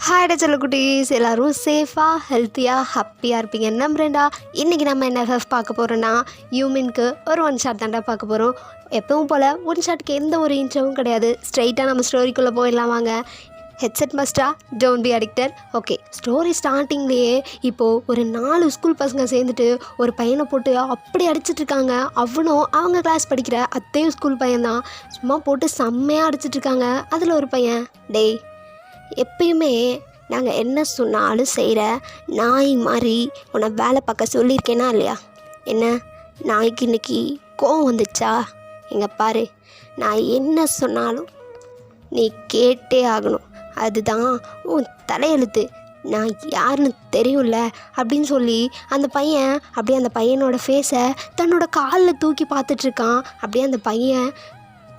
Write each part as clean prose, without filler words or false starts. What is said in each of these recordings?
ஹாய்டா செல்லக்குட்டீஸ், எல்லோரும் சேஃபாக ஹெல்த்தியாக ஹாப்பியாக இருப்பீங்க நம்புறேன்டா. இன்றைக்கி நம்ம என்ன பார்க்க போகிறோன்னா, யூமின்க்கு ஒரு ஒன் ஷாட் தாண்டா பார்க்க போகிறோம். எப்பவும் போல் ஒன் ஷாட்டுக்கு எந்த ஒரு இன்ட்ரோவும் கிடையாது. ஸ்ட்ரைட்டாக நம்ம ஸ்டோரிக்குள்ளே போயிடலாம் வாங்க. Headset must, don't be addicted. Okay, story ஸ்டார்டிங்லேயே இப்போது ஒரு 4 ஸ்கூல் பசங்க சேர்ந்துட்டு ஒரு பையனை போட்டு அப்படி அடிச்சிட்ருக்காங்க. அவனும் அவங்க கிளாஸ் படிக்கிற அதே ஸ்கூல் பையன்தான். சும்மா போட்டு செம்மையாக அடிச்சிட்ருக்காங்க. அதில் ஒரு பையன், டேய் எப்பயுமே நாங்கள் என்ன சொன்னாலும் செய்கிற நாய் மாதிரி உன்னை வேலை பார்க்க சொல்லியிருக்கேனா இல்லையா? என்ன நாய்க்கு இன்றைக்கி கோவம் வந்துச்சா? இங்கே பாரு, நான் என்ன சொன்னாலும் நீ கேட்டே ஆகணும். அதுதான் உன் தலையெழுத்து. நான் யாருன்னு தெரியும்ல அப்படின்னு சொல்லி அந்த பையன் அப்படியே அந்த பையனோட ஃபேஸை தன்னோட காலில் தூக்கி பார்த்துட்ருக்கான். அப்படியே அந்த பையன்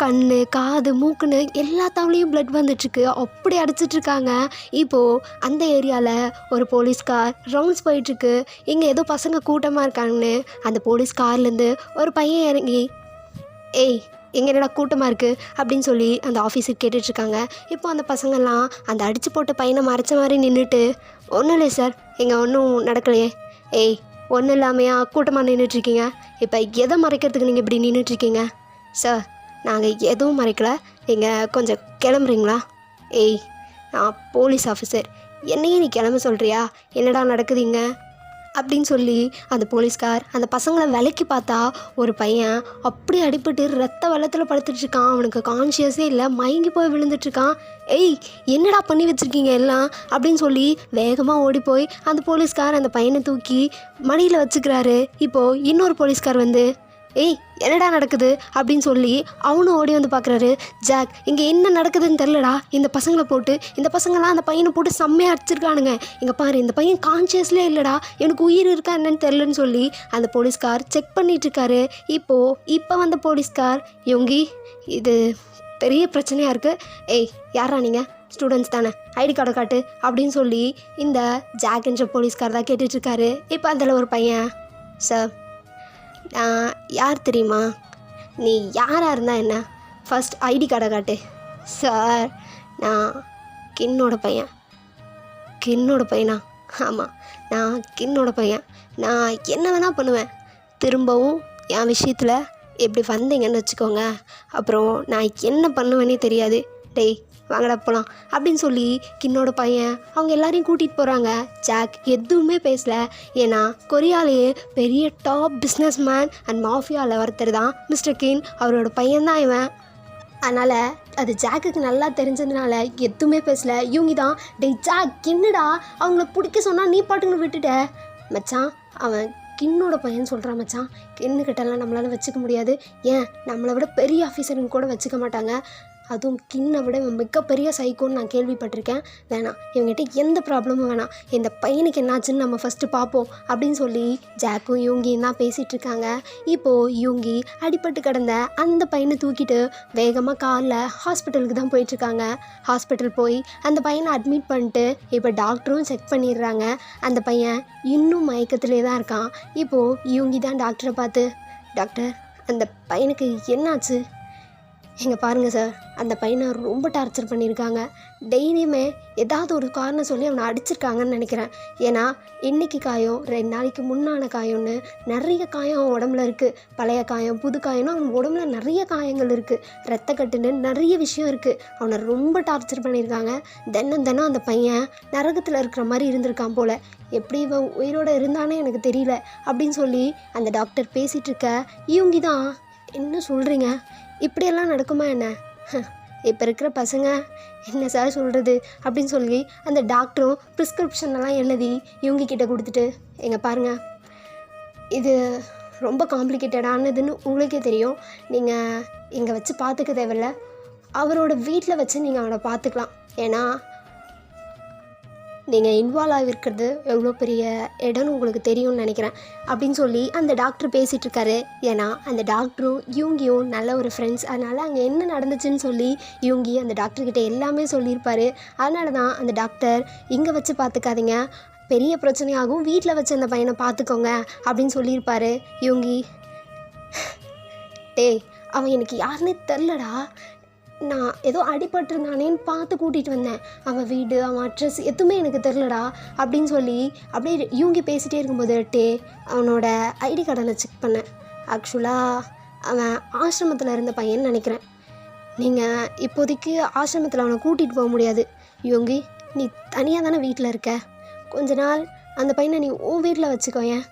கண், காது, மூக்குன்னு எல்லா தவளையும் பிளட் வந்துட்டுருக்கு. அப்படி அடிச்சிட்ருக்காங்க. இப்போது அந்த ஏரியாவில் ஒரு போலீஸ்கார் ரவுண்ட்ஸ் போயிட்டுருக்கு. இங்கே ஏதோ பசங்க கூட்டமாக இருக்காங்கன்னு அந்த போலீஸ் கார்லேருந்து ஒரு பையன் இறங்கி, ஏய் எங்கே என்னடா கூட்டமாக இருக்குது அப்படின்னு சொல்லி அந்த ஆஃபீஸர் கேட்டுட்ருக்காங்க. இப்போ அந்த பசங்கள்லாம் அந்த அடித்து போட்ட பையனை மறைச்ச மாதிரி நின்றுட்டு, ஒன்றும் இல்லை சார், இங்கே ஒன்றும் நடக்கலையே. ஏய் ஒன்றும் இல்லாமையா கூட்டமாக நின்றுட்டுருக்கீங்க? இப்போ எதை மறைக்கிறதுக்கு நீங்கள் இப்படி நின்றுட்டுருக்கீங்க? சார் நாங்கள் எதுவும் மறைக்கல, நீங்கள் கொஞ்சம் கிளம்புறீங்களா? ஏய் நான் போலீஸ் ஆஃபீஸர், என்னையே நீ கிளம்ப சொல்கிறியா? என்னடா நடக்குதுங்க அப்படின்னு சொல்லி அந்த போலீஸ்கார் அந்த பசங்களை விலைக்கு பார்த்தா ஒரு பையன் அப்படி அடிபட்டு ரத்த வெள்ளத்தில் படுத்துட்ருக்கான். அவனுக்கு கான்ஷியஸே இல்லை, மயங்கி போய் விழுந்துட்டுருக்கான். ஏய் என்னடா பண்ணி வச்சுருக்கீங்க எல்லாம் அப்படின்னு சொல்லி வேகமாக ஓடி போய் அந்த போலீஸ்கார் அந்த பையனை தூக்கி மடியில் வச்சுக்கிறாரு. இப்போது இன்னொரு போலீஸ்கார் வந்து, ஏய் என்னடா நடக்குது அப்படின்னு சொல்லி அவனும் ஓடி வந்து பார்க்குறாரு. ஜாக் இங்கே என்ன நடக்குதுன்னு தெரிலடா, இந்த பசங்களை போட்டு இந்த பசங்களாம் அந்த பையனை போட்டு செம்மையாக அடிச்சிருக்கானுங்க. இங்கே பாரு, இந்த பையன் கான்ஷியஸ்லேயே இல்லைடா, எனக்கு உயிர் இருக்கா என்னன்னு தெரிலன்னு சொல்லி அந்த போலீஸ்கார் செக் பண்ணிகிட்ருக்காரு. இப்போ வந்த போலீஸ்கார், யோங்கி இது பெரிய பிரச்சனையாக இருக்குது. ஏய் யாரா நீங்கள்? ஸ்டூடெண்ட்ஸ் தானே, ஐடி கார்டை காட்டு அப்படின்னு சொல்லி இந்த ஜாக் என்ற போலீஸ்கார் தான் கேட்டுட்ருக்காரு. இப்போ அதில் ஒரு பையன், சார் நான் யார் தெரியுமா? நீ யாராக இருந்தால் என்ன, ஃபஸ்ட் ஐடி கார்டை காட்டு. சார் நான் கின்னோட பையன். கின்னோட பையனா? ஆமாம், நான் கின்னோட பையன். நான் என்ன வேணால் பண்ணுவேன். திரும்பவும் என் விஷயத்தில் எப்படி வந்தீங்கன்னு வச்சுக்கோங்க, அப்புறம் நான் என்ன பண்ணுவேன்னே தெரியாது. டேய் வாங்கடா போகலாம் அப்படின்னு சொல்லி கின்னோட பையன் அவங்க எல்லாரையும் கூட்டிகிட்டு போகிறாங்க. ஜாக் எதுவுமே பேசலை. ஏன்னா கொரியாலேயே பெரிய டாப் பிஸ்னஸ் மேன் அண்ட் மாஃபியாவில் ஒருத்தர் தான் மிஸ்டர் கின். அவரோட பையன்தான் இவன். அதனால் அது ஜாக்குக்கு நல்லா தெரிஞ்சதுனால எதுவுமே பேசலை. இவங்க தான், டேய் ஜாக் என்னடா அவங்கள பிடிக்க சொன்னால் நீ பாட்டுன்னு விட்டுட்ட மச்சான், அவன் கின்னோட பையன் சொல்கிறான் மச்சான். கின்னுக்கிட்டலாம் நம்மளால் வச்சுக்க முடியாது. ஏன் நம்மளை விட பெரிய ஆஃபீஸருங்க கூட வச்சுக்க மாட்டாங்க. அதுவும் கின்னை விட மிகப்பெரிய சைக்கோன்னு நான் கேள்விப்பட்டிருக்கேன். வேணாம், இவங்ககிட்ட எந்த ப்ராப்ளமும் வேணாம், இந்த பையனுக்கு என்னாச்சுன்னு நம்ம ஃபஸ்ட்டு பார்ப்போம் அப்படின்னு சொல்லி ஜாக்கும் யூங்கியும் தான் பேசிகிட்ருக்காங்க. இப்போது யூங்கி அடிபட்டு கிடந்த அந்த பையனை தூக்கிட்டு வேகமாக காரில் ஹாஸ்பிட்டலுக்கு தான் போயிட்டுருக்காங்க. ஹாஸ்பிட்டல் போய் அந்த பையனை அட்மிட் பண்ணிட்டு இப்போ டாக்டரும் செக் பண்ணிடுறாங்க. அந்த பையன் இன்னும் மயக்கத்திலே தான் இருக்கான். இப்போது யூங்கி தான் டாக்டரை பார்த்து, டாக்டர் அந்த பையனுக்கு என்னாச்சு? இங்கே பாருங்கள் சார், அந்த பையனை ரொம்ப டார்ச்சர் பண்ணியிருக்காங்க. டெய்லியுமே ஏதாவது ஒரு காரணம் சொல்லி அவனை அடிச்சிருக்காங்கன்னு நினைக்கிறேன். ஏன்னா இன்றைக்கி காயம் 2 நாளைக்கு முன்னான காயம்னு நிறைய காயம் அவன் உடம்புல இருக்குது. பழைய காயம் புது காயம்னு அவன் உடம்புல நிறைய காயங்கள் இருக்குது. ரத்தக்கட்டுன்னு நிறைய விஷயம் இருக்குது. அவனை ரொம்ப டார்ச்சர் பண்ணியிருக்காங்க. தினம் அந்த பையன் நரகத்தில் இருக்கிற மாதிரி இருந்திருக்கான் போல். எப்படி இவன் உயிரோடு இருந்தானே எனக்கு தெரியல அப்படின்னு சொல்லி அந்த டாக்டர் பேசிகிட்ருக்க இவங்க தான், என்ன சொல்கிறீங்க, இப்படியெல்லாம் நடக்குமா என்ன? இப்போ இருக்கிற பசங்க என்ன சார் சொல்கிறது அப்படின்னு சொல்லி அந்த டாக்டரும் ப்ரிஸ்கிரிப்ஷனெல்லாம் எழுதி இவங்க கிட்ட கொடுத்துட்டு, எங்கே பாருங்கள் இது ரொம்ப காம்ப்ளிகேட்டடானதுன்னு உங்களுக்கே தெரியும். நீங்கள் இங்கே வச்சு பார்த்துக்க தேவையில்ல, அவரோட வீட்டில் வச்சு நீங்கள் அவனை பார்த்துக்கலாம். ஏன்னா நீங்கள் இன்வால்வ் ஆகிருக்கிறது எவ்வளோ பெரிய இடம்னு உங்களுக்கு தெரியும்னு நினைக்கிறேன் அப்படின்னு சொல்லி அந்த டாக்டர் பேசிகிட்ருக்காரு. ஏன்னா அந்த டாக்டரும் யூங்கியும் நல்ல ஒரு ஃப்ரெண்ட்ஸ். அதனால் அங்கே என்ன நடந்துச்சுன்னு சொல்லி யூங்கி அந்த டாக்டர்கிட்ட எல்லாமே சொல்லியிருப்பார். அதனால தான் அந்த டாக்டர் இங்கே வச்சு பார்த்துக்காதீங்க, பெரிய பிரச்சனையாகும், வீட்டில் வச்சு அந்த பையனை பார்த்துக்கோங்க அப்படின்னு சொல்லியிருப்பார். யூங்கி, டேய் அவன் எனக்கு யாருன்னே தெரிலடா, நான் ஏதோ அடிபட்டிருந்தானேன்னு பார்த்து கூட்டிகிட்டு வந்தேன். அவன் வீடு, அவன் அட்ரஸ் எதுவுமே எனக்கு தெரிலடா அப்படின்னு சொல்லி அப்படியே யூங்கி பேசிகிட்டே இருக்கும்போது அவனோட ஐடி கார்டை நான் செக் பண்ணேன். ஆக்சுவலாக அவன் ஆசிரமத்தில் இருந்த பையன்னு நினைக்கிறேன். நீங்கள் இப்போதைக்கு ஆசிரமத்தில் அவனை கூட்டிகிட்டு போக முடியாது யூங்கி. நீ தனியாக தானே வீட்டில் இருக்க. கொஞ்ச நாள் அந்த பையனை நீ உன் வீட்டில் வச்சுக்கோயேன்.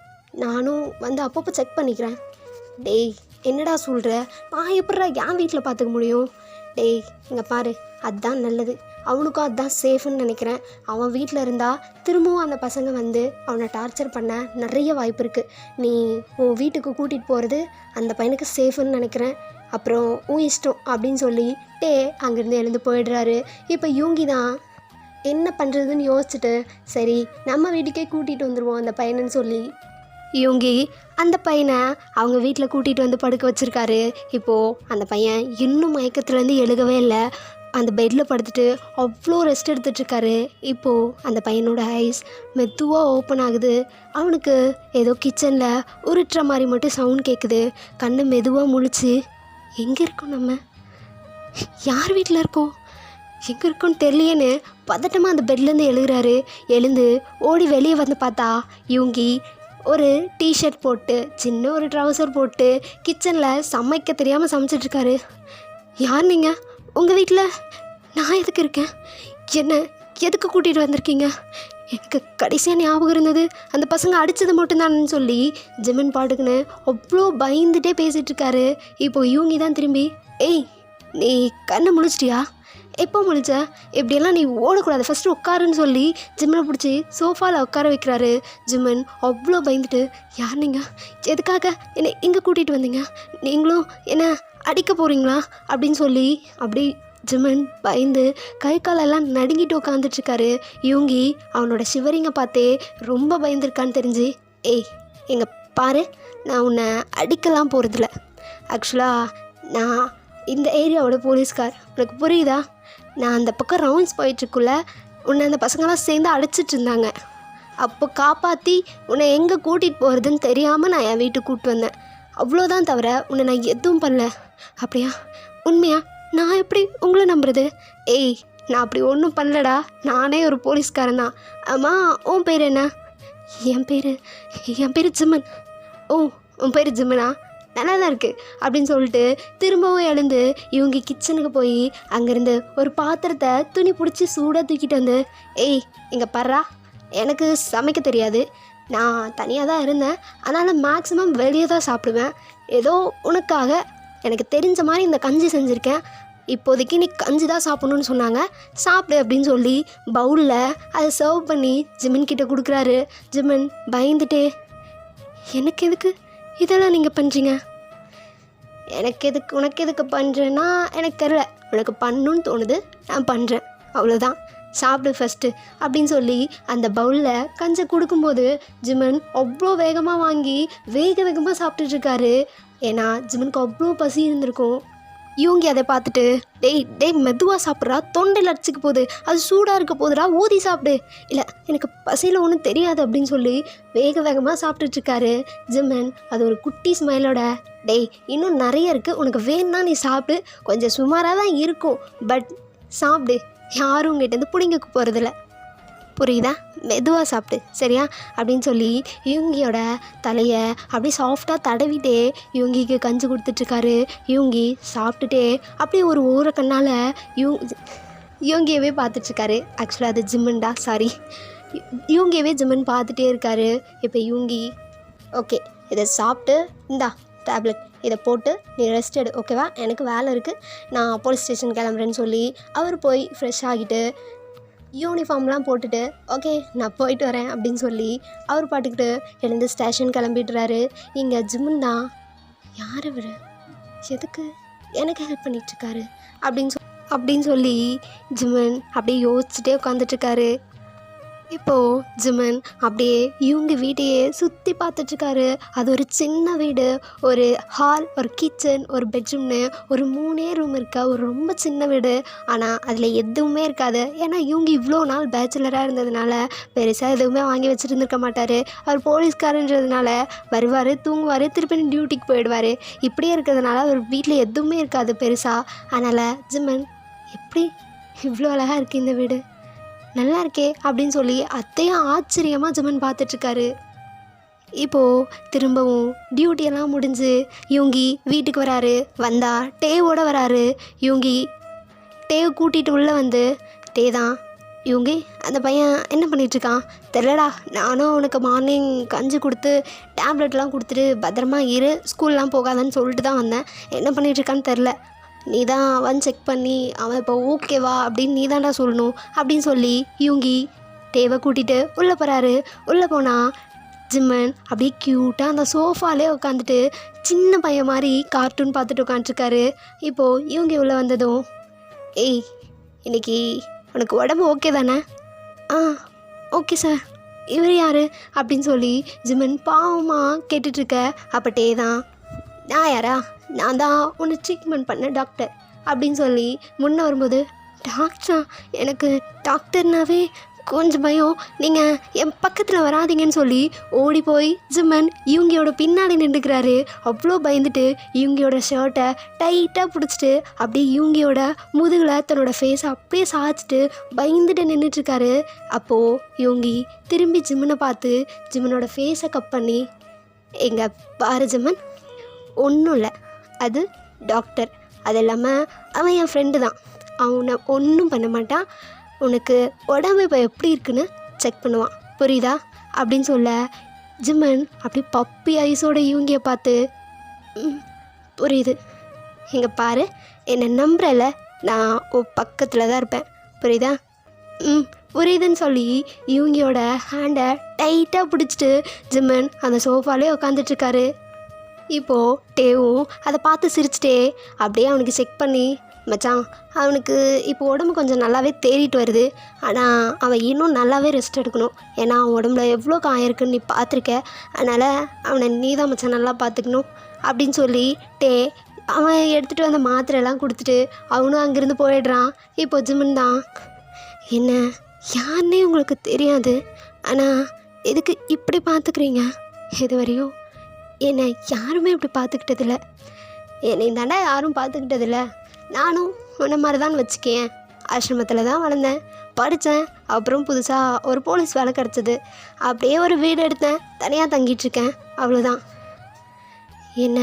நானும் வந்து அப்பப்போ செக் பண்ணிக்கிறேன். டேய் என்னடா சொல்கிற? நான் எப்படிடா என் வீட்டில் பார்த்துக்க முடியும்? டேய் இங்கே பாரு, அதுதான் நல்லது. அவனுக்கும் அதுதான் சேஃப்னு நினைக்கிறேன். அவன் வீட்டில் இருந்தால் திரும்பவும் அந்த பசங்க வந்து அவனை டார்ச்சர் பண்ண நிறைய வாய்ப்பு இருக்குது. நீ உன் வீட்டுக்கு கூட்டிகிட்டு போகிறது அந்த பையனுக்கு சேஃப்னு நினைக்கிறேன். அப்புறம் உன் இஷ்டம் அப்படின்னு சொல்லி அங்கேருந்து எழுந்து போயிடுறாரு. இப்போ யூங்கி தான் என்ன பண்ணுறதுன்னு யோசிச்சுட்டு சரி நம்ம வீட்டுக்கே கூட்டிகிட்டு வந்துடுவோம் அந்த பையனுன்னு சொல்லி யூங்கி அந்த பையனை அவங்க வீட்டில் கூட்டிகிட்டு வந்து படுக்க வச்சுருக்காரு. இப்போது அந்த பையன் இன்னும் மயக்கத்துலேருந்து எழுகவே இல்லை. அந்த பெட்டில் படுத்துட்டு அவ்வளோ ரெஸ்ட் எடுத்துகிட்ருக்காரு. இப்போது அந்த பையனோட ஐஸ் மெதுவாக ஓப்பன் ஆகுது. அவனுக்கு ஏதோ கிச்சனில் உருட்டுற மாதிரி மட்டும் சவுண்ட் கேட்குது. கண்ணை மெதுவாக முழிச்சு எங்கே இருக்கோம், நம்ம யார் வீட்டில் இருக்கோம், எங்கே இருக்கோன்னு தெரியலையேன்னு பதட்டமாக அந்த பெட்லேருந்து எழுகிறாரு. எழுந்து ஓடி வெளியே வந்து பார்த்தா யூங்கி ஒரு டிஷர்ட் போட்டு சின்ன ஒரு ட்ரௌசர் போட்டு கிச்சனில் சமைக்க தெரியாமல் சமைச்சிட்ருக்காரு. யார் நீங்கள்? உங்கள் வீட்டில் நான் எதுக்கு இருக்கேன்? என்ன எதுக்கு கூட்டிகிட்டு வந்திருக்கீங்க? எனக்கு கடைசியாக ஞாபகம் இருந்தது அந்த பசங்க அடித்தது மட்டும்தான்னு சொல்லி ஜிமின் பாட்டுக்குன்னு அவ்வளோ பயந்துகிட்டே பேசிகிட்ருக்காரு. இப்போது யூங்கி தான் திரும்பி ஏய் நீ கண்ணை முழிச்சிட்டியா? எப்போ முழிச்ச? இப்படியெல்லாம் நீ ஓடக்கூடாது, ஃபஸ்ட்டு உட்காருன்னு சொல்லி ஜிம்மனை பிடிச்சி சோஃபாவில் உட்கார வைக்கிறாரு. ஜிம்மன் அவ்வளோ பயந்துட்டு யார் நீங்கள்? எதுக்காக என்னை இங்கே கூட்டிகிட்டு வந்தீங்க? நீங்களும் என்ன அடிக்க போகிறீங்களா அப்படின்னு சொல்லி அப்படி ஜிம்மன் பயந்து கை காலெல்லாம் நடுங்கிட்டு உட்காந்துட்ருக்காரு. யூங்கி அவனோட ஷிவரிங்கை பார்த்தே ரொம்ப பயந்துருக்கான்னு தெரிஞ்சு ஏய் எங்கே பாரு, நான் உன்னை அடிக்கலாம் போகிறதில்ல. ஆக்சுவலாக நான் இந்த ஏரியாவோட போலீஸ்கார், உனக்கு புரியுதா? நான் அந்த பக்கம் ரவுண்ட்ஸ் போயிட்டுருக்குள்ள உன்னை அந்த பசங்களாம் சேர்ந்து அடிச்சிட்டு இருந்தாங்க. அப்போ காப்பாற்றி உன்னை எங்கே கூட்டிகிட்டு போகிறதுன்னு தெரியாமல் நான் என் வீட்டுக்கு கூப்பிட்டு வந்தேன். அவ்வளோதான், தவிர உன்னை நான் எதுவும் பண்ணல. அப்படியா? உண்மையா? நான் எப்படி உங்களை நம்புறது? ஏய் நான் அப்படி ஒன்றும் பண்ணலடா, நானே ஒரு போலீஸ்காரன் தான். ஆமாம் உன் பேர் என்ன? என் பேர் ஜிம்மன். ஓ உன் பேர் ஜிம்மனா? நல்லா தான் இருக்குது அப்படின்னு சொல்லிட்டு திரும்பவும் எழுந்து இவங்க கிச்சனுக்கு போய் அங்கேருந்து ஒரு பாத்திரத்தை துணி பிடிச்சி சூடாக தூக்கிட்டு வந்து ஏய் இங்கே பர்றா, எனக்கு சமைக்க தெரியாது, நான் தனியாக தான் இருந்தேன், அதனால் மேக்ஸிமம் வெளியே தான் சாப்பிடுவேன். ஏதோ உனக்காக எனக்கு தெரிஞ்ச மாதிரி இந்த கஞ்சி செஞ்சுருக்கேன், இப்போதைக்கு நீ கஞ்சி தான் சாப்பிட்ணுன்னு சொன்னாங்க, சாப்பிடு அப்படின்னு சொல்லி பவுலில் அதை சர்வ் பண்ணி ஜிமின் கிட்ட கொடுக்குறாரு. ஜிமின் பயந்துட்டே எனக்கு எதுக்கு இதெல்லாம் நீங்கள் பண்ணுறீங்க? உனக்கு எதுக்கு பண்ணுறேன்னா எனக்கு தெரியல, உனக்கு பண்ணணுன்னு தோணுது, நான் பண்ணுறேன், அவ்வளோதான், சாப்பிடு ஃபஸ்ட்டு அப்படின்னு சொல்லி அந்த பவுலில் கஞ்சை கொடுக்கும்போது ஜிமன் அவ்வளோ வேகமாக வாங்கி வேகமாக சாப்பிட்டுட்ருக்காரு. ஏன்னா ஜிமனுக்கு அவ்வளோ பசி இருந்திருக்கும். யூங்கி அதை பார்த்துட்டு டேய் மெதுவாக சாப்பிட்றா, தொண்டையில் அடிச்சுக்க போகுது, அது சூடாக இருக்க போதுடா, ஊதி சாப்பிடு. இல்லை எனக்கு பசியில் ஒன்றும் தெரியாது அப்படின்னு சொல்லி வேகமாக சாப்பிட்டுட்ருக்காரு ஜிம்மன். அது ஒரு குட்டி ஸ்மைலோட இன்னும் நிறைய இருக்குது, உனக்கு வேணும்னா நீ சாப்பிடு, கொஞ்சம் சுமாராக தான் இருக்கும், பட் சாப்பிடு, யாரும் உங்ககிட்டேருந்து பிடிங்க போகிறதில்ல, புரியுதா? மெதுவாக சாப்பிடு சரியா அப்படின்னு சொல்லி யூங்கியோட தலையை அப்படியே சாஃப்டாக தடவிட்டே யூங்கிக்கு கஞ்சி கொடுத்துட்ருக்காரு. யூங்கி சாப்பிட்டுட்டே அப்படியே ஒரு ஓர கண்ணால் யூங்கியவே பார்த்துட்ருக்காரு. ஆக்சுவலாக அது ஜிம்மன்டா, சாரி, யூங்கியவே ஜிம்மன் பார்த்துட்டே இருக்காரு. இப்போ யூங்கி ஓகே இதை சாப்பிட்டு இந்தா டேப்லெட், இதை போட்டு நீ ரெஸ்ட் எடு, ஓகேவா? எனக்கு வேலை இருக்குது, நான் போலீஸ் ஸ்டேஷன் கிளம்புறேன்னு சொல்லி அவர் போய் ஃப்ரெஷ் ஆகிட்டு யூனிஃபார்ம்லாம் போட்டுட்டு ஓகே நான் போயிட்டு வரேன் அப்படின்னு சொல்லி அவர் பாட்டுக்கிட்டு எழுந்து ஸ்டேஷன் கிளம்பிடுறாரு. இங்கே ஜிம்மன் தான் யாரை விட எதுக்கு எனக்கு ஹெல்ப் பண்ணிகிட்ருக்காரு அப்படின்னு சொல்லி ஜிம்மன் அப்படியே யோசிச்சுட்டே உட்காந்துட்ருக்காரு. இப்போது ஜிமன் அப்படியே இவங்க வீட்டையே சுற்றி பார்த்துட்ருக்காரு. அது ஒரு சின்ன வீடு, ஒரு ஹால், ஒரு கிச்சன், ஒரு பெட்ரூம்னு ஒரு 3 ரூம் இருக்க ஒரு ரொம்ப சின்ன வீடு. ஆனால் அதில் எதுவுமே இருக்காது. ஏன்னா இவங்க இவ்வளோ நாள் பேச்சுலராக இருந்ததுனால பெருசாக எதுவுமே வாங்கி வச்சுட்டு இருந்திருக்க மாட்டார். அவர் போலீஸ்காரன்றதுனால வருவார், தூங்குவார், திருப்பி டியூட்டிக்கு போயிடுவார். இப்படியே இருக்கிறதுனால அவர் வீட்டில் எதுவுமே இருக்காது பெருசாக. அதனால் ஜிமன் எப்படி இவ்வளோ அழகாக இருக்குது இந்த வீடு, நல்லா இருக்கே அப்படின்னு சொல்லி அத்தையும் ஆச்சரியமாக ஜிமன் பார்த்துட்ருக்காரு. இப்போது திரும்பவும் டியூட்டியெல்லாம் முடிஞ்சு யுங்கி வீட்டுக்கு வராரு. வந்தா டேவோட வராரு. யுங்கி டேவை கூட்டிகிட்டு உள்ளே வந்து, டே தான் யுங்கி, அந்த பையன் என்ன பண்ணிகிட்ருக்கான் தெரிலடா, நானும் அவனுக்கு மார்னிங் கஞ்சி கொடுத்து டேப்லெட்லாம் கொடுத்துட்டு பத்திரமா இரு, ஸ்கூல்லாம் போகாதான்னு சொல்லிட்டு தான் வந்தேன். என்ன பண்ணிகிட்ருக்கான்னு தெரில, நீ தான் அவன் செக் பண்ணி அவன் இப்போ ஓகேவா அப்படின்னு நீ தான்டா சொல்லணும் அப்படின்னு சொல்லி யுங்கி டேவை கூட்டிகிட்டு உள்ளே போகிறாரு. உள்ளே போனால் ஜிம்மன் அப்படியே க்யூட்டாக அந்த சோஃபாலே உட்காந்துட்டு சின்ன பையன் மாதிரி கார்ட்டூன் பார்த்துட்டு உட்காந்துருக்காரு. இப்போது இவங்க உள்ளே வந்ததும், ஏய் இன்னைக்கு உனக்கு உடம்பு ஓகே தானே? ஆ ஓகே சார். இவர் யார் அப்படின்னு சொல்லி ஜிம்மன் பாவமாக கேட்டுட்ருக்க. அப்போ டே தான், நான் யாரா, நான் தான் உன்னை ட்ரீட்மெண்ட் பண்ண டாக்டர் அப்படின்னு சொல்லி முன்னே வரும்போது, டாக்டரா, எனக்கு டாக்டர்னாவே கொஞ்சம் பயம், நீங்கள் என் பக்கத்தில் வராதிங்கன்னு சொல்லி ஓடி போய் ஜிம்மன் இவங்கியோட பின்னாடி நின்றுக்கிறாரு. அவ்வளோ பயந்துட்டு இவங்கியோட ஷர்ட்டை டைட்டாக பிடிச்சிட்டு அப்படியே இவங்கியோட முதுகில் தன்னோட ஃபேஸை அப்படியே சாய்ச்சிட்டு பயந்துட்டு நின்றுட்டுருக்காரு. அப்போது இவங்கி திரும்பி ஜிம்மனை பார்த்து ஜிம்மனோட ஃபேஸை கப் பண்ணி, எங்கே பாரு ஜிம்மன், ஒன்றும் இல்லை, அது டாக்டர், அது இல்லாமல் அவன் என் ஃப்ரெண்டு தான், அவனை ஒன்றும் பண்ண மாட்டான், உனக்கு உடம்பு இப்போ எப்படி இருக்குன்னு செக் பண்ணுவான், புரியுதா அப்படின்னு சொல்ல ஜிம்மன் அப்படி பப்பி ஐஸோட இவங்கிய பார்த்து, புரியுது, இங்கே பாரு, என்னை நம்புறல, நான் உன் பக்கத்தில் தான் இருப்பேன், புரியுதா? புரியுதுன்னு சொல்லி இவங்கியோட ஹேண்டை டைட்டாக பிடிச்சிட்டு ஜிம்மன் அந்த சோஃபாலே உட்காந்துட்ருக்காரு. இப்போது டேவும் அதை பார்த்து சிரிச்சிட்டே அப்படியே அவனுக்கு செக் பண்ணி, மச்சான் அவனுக்கு இப்போ உடம்பு கொஞ்சம் நல்லாவே தேறிட்டு வருது, ஆனால் அவன் இன்னும் நல்லாவே ரெஸ்ட் எடுக்கணும், ஏன்னா அவன் உடம்புல எவ்வளோ காயம் இருக்குன்னு நீ பார்த்துருக்க, அதனால் அவனை நீ தான் மச்சான் நல்லா பார்த்துக்கணும் அப்படின்னு சொல்லி டே அவன் எடுத்துகிட்டு வந்த மாத்திரையெல்லாம் கொடுத்துட்டு அவனும் அங்கேருந்து போயிடுறான். இப்போ ஜிம்மன் தான், என்ன யாருன்னே உங்களுக்கு தெரியாது, ஆனால் எதுக்கு இப்படி பார்த்துக்குறீங்க, இது வரையும் என்னை யாருமே இப்படி பார்த்துக்கிட்டதில்ல, என்னை தாண்டா யாரும் பார்த்துக்கிட்டதில்ல, நானும் உன்ன மாதிரி தான் வச்சுக்கேன், ஆசிரமத்தில் தான் வளர்ந்தேன், படித்தேன், அப்புறம் புதுசாக ஒரு போலீஸ் வேலை கிடச்சிது, அப்படியே ஒரு வீடு எடுத்தேன், தனியாக தங்கிட்டுருக்கேன், அவ்வளோதான். என்ன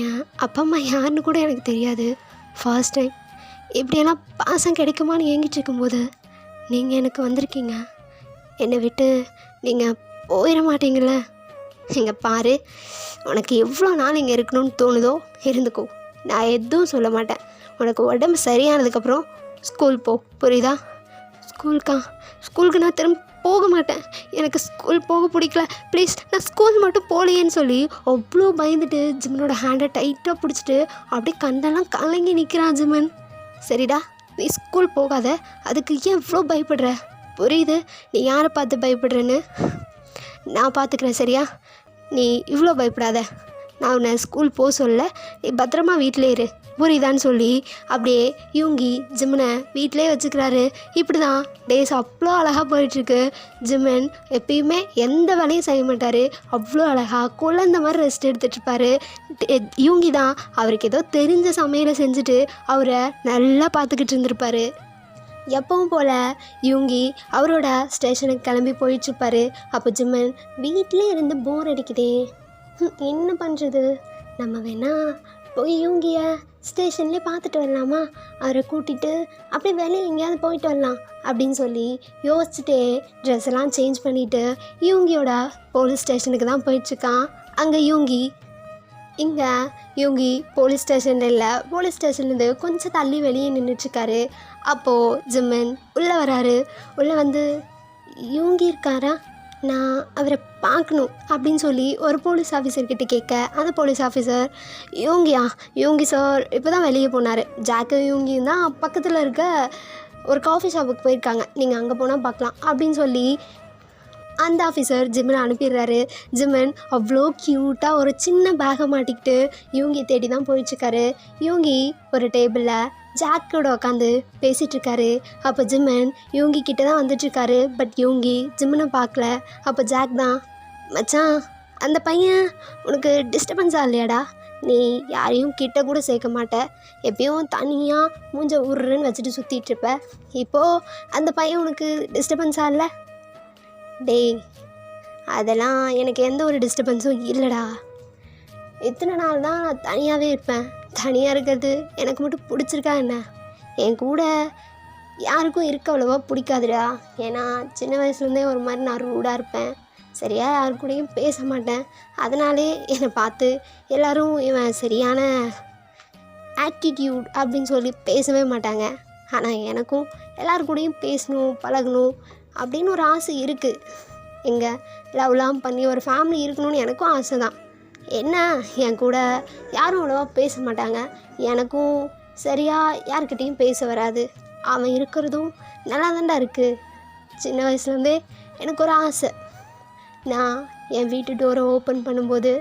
என் அப்பா அம்மா யாருன்னு கூட எனக்கு தெரியாது, ஃபர்ஸ்ட் டைம் இப்படியெல்லாம் பாசம் கிடைக்குமான்னு ஏங்கிட்டு இருக்கும்போது நீங்கள் எனக்கு வந்திருக்கீங்க, என்னை விட்டு நீங்கள் போயிட மாட்டீங்கள. இங்கே பாரு, உனக்கு எவ்வளோ நாள் இங்கே இருக்கணும்னு தோணுதோ இருந்துக்கோ, நான் எதுவும் சொல்ல மாட்டேன், உனக்கு உடம்பு சரியானதுக்கப்புறம் ஸ்கூல் போ, புரியுதா? ஸ்கூலுக்கு நான் திரும்ப போக மாட்டேன், எனக்கு ஸ்கூல் போக பிடிக்கல, ப்ளீஸ் நான் ஸ்கூல் மட்டும் போகலையேன்னு சொல்லி அவ்வளோ பயந்துட்டு ஜிம்மனோட ஹேண்டை டைட்டாக பிடிச்சிட்டு அப்படியே கண்டெல்லாம் கலங்கி நிற்கிறான் ஜிம்மன். சரிடா, நீ ஸ்கூல் போகாத, அதுக்கு ஏன் இவ்வளோ பயப்படுற, புரியுது நீ யாரை பார்த்து பயப்படுறேன்னு, நான் பார்த்துக்கிறேன் சரியா, நீ இவ்வளோ பயப்படாத, நான் உன்னை ஸ்கூல் போக சொல்ல, நீ பத்திரமா வீட்டிலே இரு, புரியுதான்னு சொல்லி அப்படியே யுங்கி ஜிம்மனை வீட்டிலே வச்சுக்கிறாரு. இப்படி தான் டேஸ் அவ்வளோ அழகாக போயிட்டுருக்கு. ஜிம்மன் எப்பயுமே எந்த வேலையும் செய்ய மாட்டார், அவ்வளோ அழகாக குழந்த மாதிரி ரெஸ்ட் எடுத்துகிட்ருப்பார். யுங்கி தான் அவருக்கு ஏதோ தெரிஞ்ச சமையலை செஞ்சுட்டு அவரை நல்லா பார்த்துக்கிட்டு இருந்திருப்பார். எப்பவும் போல் யுங்கி அவரோட ஸ்டேஷனுக்கு கிளம்பி போயிட்டுருப்பார். அப்போ ஜிம்மன் வீட்டிலே இருந்து போர் அடிக்குதே, என்ன பண்ணுறது, நம்ம வேணால் போய் யுங்கியை ஸ்டேஷன்லேயே பார்த்துட்டு வரலாமா, அவரை கூட்டிகிட்டு அப்படியே வெளியே எங்கேயாவது போயிட்டு வரலாம் அப்படின்னு சொல்லி யோசிச்சுட்டே ட்ரெஸ் எல்லாம் சேஞ்ச் பண்ணிவிட்டு யுங்கியோட போலீஸ் ஸ்டேஷனுக்கு தான் போயிட்டுருக்கான். அங்கே இங்கே யுங்கி போலீஸ் ஸ்டேஷனில் இல்லை, போலீஸ் ஸ்டேஷன்லேருந்து கொஞ்சம் தள்ளி வெளியே நின்றுட்டுருக்காரு. அப்போது ஜிம்மன் உள்ளே வராரு. உள்ளே வந்து, யுங்கி இருக்காரா, நான் அவரை பார்க்கணும் அப்படின்னு சொல்லி ஒரு போலீஸ் ஆஃபீஸர்கிட்ட கேட்க, அந்த போலீஸ் ஆஃபீஸர், யுங்கி சார் இப்போ தான் வெளியே போனார், ஜாக்கும் யுங்கியும் தான் பக்கத்தில் இருக்க ஒரு காஃபி ஷாப்புக்கு போயிருக்காங்க, நீங்கள் அங்கே போனால் பார்க்கலாம் அப்படின்னு சொல்லி அந்த ஆஃபீஸர் ஜிம்மனை அனுப்பிடுறாரு. ஜிம்மன் அவ்வளோ க்யூட்டாக ஒரு சின்ன பேகை மாட்டிக்கிட்டு யூங்கி தேடி தான் போயிட்டுருக்காரு. யூங்கி ஒரு டேபிளில் ஜாக்கோட உட்காந்து பேசிகிட்ருக்காரு. அப்போ ஜிம்மன் யூங்கி கிட்டே தான் வந்துட்டுருக்காரு. பட் யூங்கி ஜிம்மனை பார்க்கல. அப்போ ஜாக் தான், மச்சான் அந்த பையன் உனக்கு டிஸ்டர்பன்ஸாக இல்லையாடா? நீ யாரையும் கிட்ட கூட சேர்க்க மாட்ட, எப்பயும் தனியாக மூஞ்ச உருன்னு வச்சுட்டு சுற்றிட்டுருப்ப. இப்போது அந்த பையன் உனக்கு டிஸ்டர்பன்ஸாக இல்லை? டேய், அதெல்லாம் எனக்கு எந்த ஒரு டிஸ்டர்பன்ஸும் இல்லைடா. இத்தனை நாள் தான் நான் தனியாகவே இருப்பேன். தனியாக இருக்கிறது எனக்கு மட்டும் பிடிச்சிருக்கா என்ன? என் கூட யாருக்கும் இருக்க அவ்வளோவா பிடிக்காதுடா. ஏன்னா சின்ன வயசுலேருந்தே ஒரு மாதிரி நான் ரூடாக இருப்பேன், சரியாக யாரு கூடயும் பேச மாட்டேன். அதனாலே என்னை பார்த்து எல்லோரும் இவன் சரியான ஆட்டிடியூட் அப்படின்னு சொல்லி பேசவே மாட்டாங்க. ஆனால் எனக்கும் எல்லாரு கூடயும் பேசணும், பழகணும் அப்படின்னு ஒரு ஆசை இருக்குது. எங்கே லவ்லாம் பண்ணி ஒரு ஃபேமிலி இருக்கணும்னு எனக்கும் ஆசை தான். என்ன, என் கூட யாரும் அவ்வளோவா பேச மாட்டாங்க, எனக்கும் சரியாக யார்கிட்டையும் பேச வராது. அவன் இருக்கிறதும் நல்லா தான்டா இருக்குது. சின்ன வயசுலேருந்தே எனக்கு ஒரு ஆசை, நான் என் வீட்டு டோரை ஓப்பன் பண்ணும்போது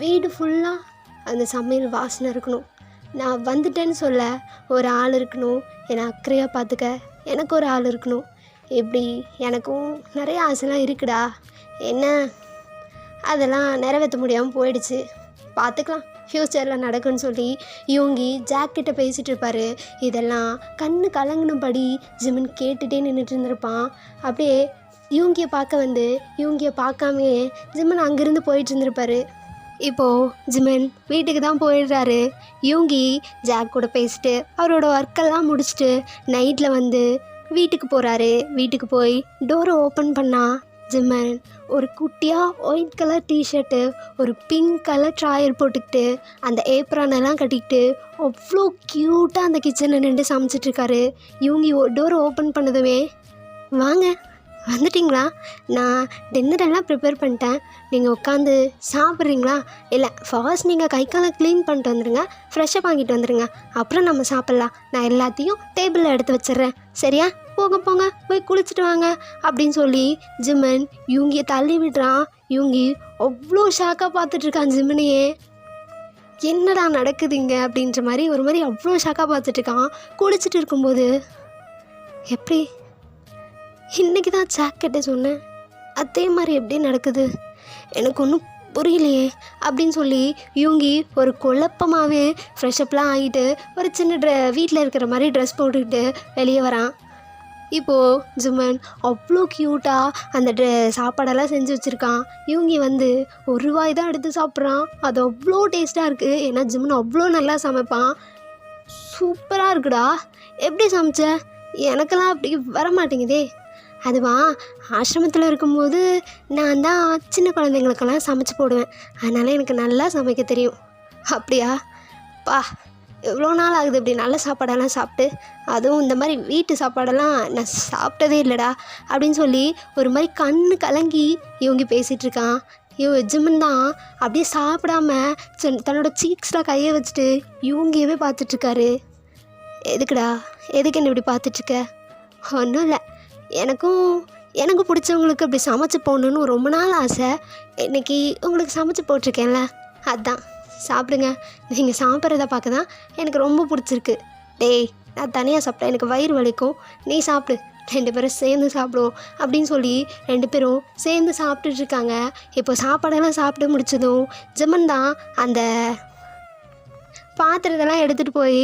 வீடு ஃபுல்லாக அந்த சமையல் வாசனை இருக்கணும். நான் வந்துட்டேன்னு சொல்ல ஒரு ஆள் இருக்கணும், என்னை அக்கறையாக பார்த்துக்க எனக்கு ஒரு ஆள் இருக்கணும். இப்படி எனக்கும் நிறைய ஆசைலாம் இருக்குடா. என்ன, அதெல்லாம் நிறைவேற்ற முடியாமல் போயிடுச்சு. பார்த்துக்கலாம், ஃப்யூச்சரில் நடக்குன்னு சொல்லி யூங்கி ஜாக்கிட்ட பேசிகிட்டு இருப்பார். இதெல்லாம் கண்ணு கலங்கினபடி ஜிம்மன் கேட்டுகிட்டே நின்றுட்டு இருந்திருப்பான். அப்படியே யூங்கியை பார்க்க வந்து யூங்கியை பார்க்காமையே ஜிம்மன் அங்கேருந்து போயிட்டு இருந்திருப்பார். இப்போது ஜிம்மன் வீட்டுக்கு தான் போயிடுறாரு. யூங்கி ஜாக் கூட பேசிட்டு அவரோட ஒர்க்கெல்லாம் முடிச்சுட்டு நைட்டில் வந்து வீட்டுக்கு போகிறாரு. வீட்டுக்கு போய் டோரை ஓப்பன் பண்ணால் ஜிம்மன் ஒரு குட்டியாக ஒயிட் கலர் டிஷர்ட்டு, ஒரு பிங்க் கலர் ட்ராயர் போட்டுக்கிட்டு அந்த ஏப்ரானெல்லாம் கட்டிக்கிட்டு அவ்வளோ க்யூட்டாக அந்த கிச்சனில் நின்று சமைச்சிட்ருக்காரு. யூங்கி டோரை ஓப்பன் பண்ணதுமே, வாங்க வந்துட்டிங்களா, நான் டின்னரெல்லாம் ப்ரிப்பேர் பண்ணிட்டேன், நீங்கள் உட்காந்து சாப்பிட்றீங்களா? இல்லை, ஃபர்ஸ்ட் நீங்கள் கை காலை க்ளீன் பண்ணிட்டு வந்துடுங்க, ஃப்ரெஷ்ஷாக வாங்கிட்டு வந்துடுங்க, அப்புறம் நம்ம சாப்பிட்லாம். நான் எல்லாத்தையும் டேபிளில் எடுத்து வச்சிட்றேன், சரியா? போங்க போங்க, போய் குளிச்சுட்டு வாங்க அப்படின்னு சொல்லி ஜிம்மன் யூங்கியை தள்ளி விடுறான். யூங்கி அவ்வளோ ஷாக்காக பார்த்துட்ருக்கான் ஜிம்மனையே. என்னடா நடக்குதுங்க அப்படின்ற மாதிரி ஒரு மாதிரி அவ்வளோ ஷாக்காக பார்த்துட்ருக்கான். குளிச்சுட்டு இருக்கும்போது, எப்படி இன்றைக்கி தான் ஜாக்கெட்டை சொன்னேன், அதே மாதிரி எப்படி நடக்குது, எனக்கு ஒன்றும் புரியலையே அப்படின்னு சொல்லி யூங்கி ஒரு குழப்பமாகவே ஃப்ரெஷ்அப்லாம் ஆகிட்டு ஒரு சின்ன வீட்டில் இருக்கிற மாதிரி ட்ரெஸ் போட்டுக்கிட்டு வெளியே வரான். இப்போது ஜிம்மன் அவ்வளோ க்யூட்டாக அந்த சாப்பாடெல்லாம் செஞ்சு வச்சுருக்கான். யூங்கி வந்து ஒரு வாய் தான் எடுத்து சாப்பிட்றான். அது அவ்வளோ டேஸ்ட்டாக இருக்குது. ஏன்னா ஜிம்மன் அவ்வளோ நல்லா சமைப்பான். சூப்பராக இருக்குடா, எப்படி சமைச்ச? எனக்கெல்லாம் அப்படி வர மாட்டேங்குதே. அதுவா, ஆசிரமத்தில் இருக்கும்போது நான் தான் சின்ன குழந்தைங்களுக்கெல்லாம் சமைச்சு போடுவேன், அதனால் எனக்கு நல்லா சமைக்க தெரியும். அப்படியா? பா, எவ்வளோ நாள் ஆகுது இப்படி நல்ல சாப்பாடெல்லாம் சாப்பிட்டு, அதுவும் இந்த மாதிரி வீட்டு சாப்பாடெல்லாம் நான் சாப்பிட்டதே இல்லைடா அப்படின்னு சொல்லி ஒரு மாதிரி கண்ணு கலங்கி இவங்க பேசிகிட்ருக்கான். ஜிம்மன் தான் அப்படியே சாப்பிடாம தன்னோட சீக்ஸில் கையை வச்சுட்டு இவங்கவே பார்த்துட்ருக்காரு. எதுக்குடா, எதுக்கு என்ன இப்படி பார்த்துட்ருக்க? ஒன்றும் இல்லை, எனக்கு பிடிச்சவங்களுக்கு அப்படி சமைச்சு போடணுன்னு ரொம்ப நாள் ஆசை. இன்றைக்கி உங்களுக்கு சமைச்சு போட்டிருக்கேன்ல, அதுதான். சாப்பிடுங்க, நீங்கள் சாப்பிட்றத பார்க்க தான் எனக்கு ரொம்ப பிடிச்சிருக்கு. டேய், நான் தனியாக சாப்பிட்டேன், எனக்கு வயிறு வலிக்கும், நீ சாப்பிடு, 2 பேரும் சேர்ந்து சாப்பிடுவோம் அப்படின்னு சொல்லி 2 பேரும் சேர்ந்து சாப்பிட்டுட்ருக்காங்க. இப்போ சாப்பாடெல்லாம் சாப்பிட்டு முடிச்சதும் ஜிம்மன் தான் அந்த பாத்திரத்தெல்லாம் எடுத்துகிட்டு போய்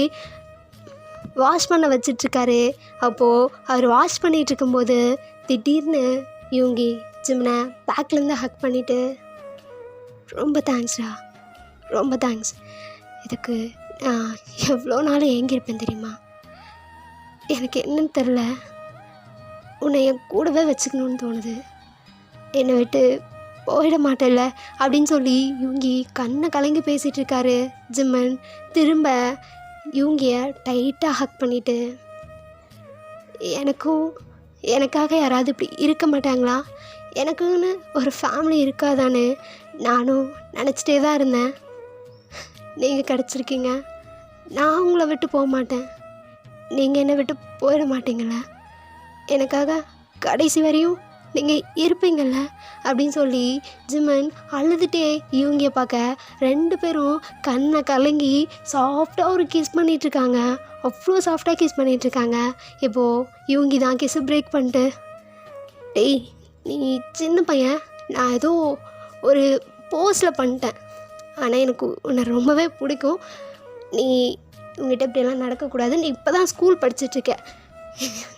வாஷ் பண்ண வச்சிட்ருக்காரு. அப்போது அவர் வாஷ் பண்ணிகிட்டு இருக்கும்போது திடீர்னு யூங்கி ஜிம்மனை பேக்லேருந்து ஹக் பண்ணிவிட்டு, ரொம்ப தேங்க்ஸ்டா, ரொம்ப தேங்க்ஸ், இதுக்கு நான் எவ்வளோ நாள் ஏங்கியிருப்பேன் தெரியுமா? எனக்கு என்னன்னு தெரில, உன்னை என் கூடவே வச்சுக்கணுன்னு தோணுது, என்னை விட்டு போயிட மாட்டேல்ல அப்படின்னு சொல்லி யூங்கி கண்ணை கலங்கி பேசிகிட்ருக்காரு. ஜிம்மன் திரும்ப யூங்கியை டைட்டாக ஹக் பண்ணிவிட்டு, எனக்காக யாராவது இப்படி இருக்க மாட்டாங்களா, எனக்குன்னு ஒரு ஃபேமிலி இருக்காதான்னு நானும் நினச்சிட்டே தான் இருந்தேன். நீங்கள் கிடச்சிருக்கீங்க, நான் உங்களை விட்டு போக மாட்டேன், நீங்கள் என்னை விட்டு போயிட மாட்டீங்கள, எனக்காக கடைசி வரையும் நீங்கள் இருப்பீங்கள்ல அப்படின்னு சொல்லி ஜிமன் அழுதுகிட்டே யூங்கியை பார்க்க 2 பேரும் கண்ணை கலங்கி சாஃப்டாக ஒரு கிஸ் பண்ணிகிட்ருக்காங்க. அவ்வளோ சாஃப்டாக கிஸ் பண்ணிகிட்ருக்காங்க. இப்போது யூங்கி தான் கிஸ்ஸு பிரேக் பண்ணிட்டு, டேய் நீ சின்ன பையன், நான் ஏதோ ஒரு போஸில் பண்ணிட்டேன், ஆனால் எனக்கு உன்னை ரொம்பவே பிடிக்கும், நீ உங்ககிட்ட இப்படியெல்லாம் நடக்கக்கூடாது, நீ இப்போ தான் ஸ்கூல் படிச்சிட்ருக்க,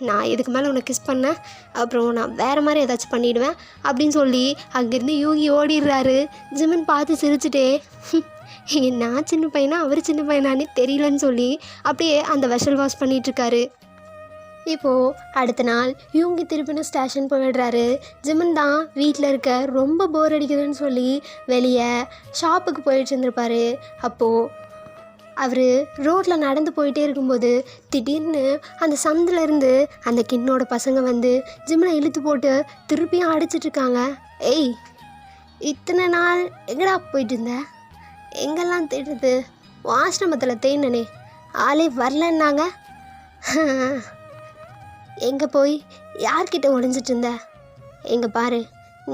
நான் இதுக்கு மேலே உன்னை கிஸ் பண்ணேன் அப்புறம் நான் வேறு மாதிரி ஏதாச்சும் பண்ணிவிடுவேன் அப்படின்னு சொல்லி அங்கேருந்து யூங்கி ஓடிடுறாரு. ஜிமன் பார்த்து சிரிச்சுட்டே, நான் சின்ன பையனா அவர் சின்ன பையனான்னு தெரியலன்னு சொல்லி அப்படியே அந்த வெஷல் வாஷ் பண்ணிகிட்ருக்காரு. இப்போது அடுத்த நாள் யூங்கி திருப்பின ஸ்டேஷன் போயிடுறாரு. ஜிமன் தான் வீட்டில் இருக்க ரொம்ப போர் அடிக்குதுன்னு சொல்லி வெளியே ஷாப்புக்கு போயிட்டு இருந்திருப்பாரு. அப்போது அவர் ரோட்டில் நடந்து போயிட்டே இருக்கும்போது திடீர்னு அந்த சந்திலேருந்து அந்த கின்னோட பசங்க வந்து ஜிம்மனை இழுத்து போட்டு திருப்பியும் அடிச்சிட்ருக்காங்க. ஏய், இத்தனை நாள் எங்கடா போயிட்டு இருந்த, எங்கெல்லாம் தேடுறது, ஆசிரமத்தில் தேடினே ஆளே வரலன்னாங்க, எங்கே போய் யார்கிட்ட ஒளிஞ்சிட்டு இருந்த, எங்கே பாரு,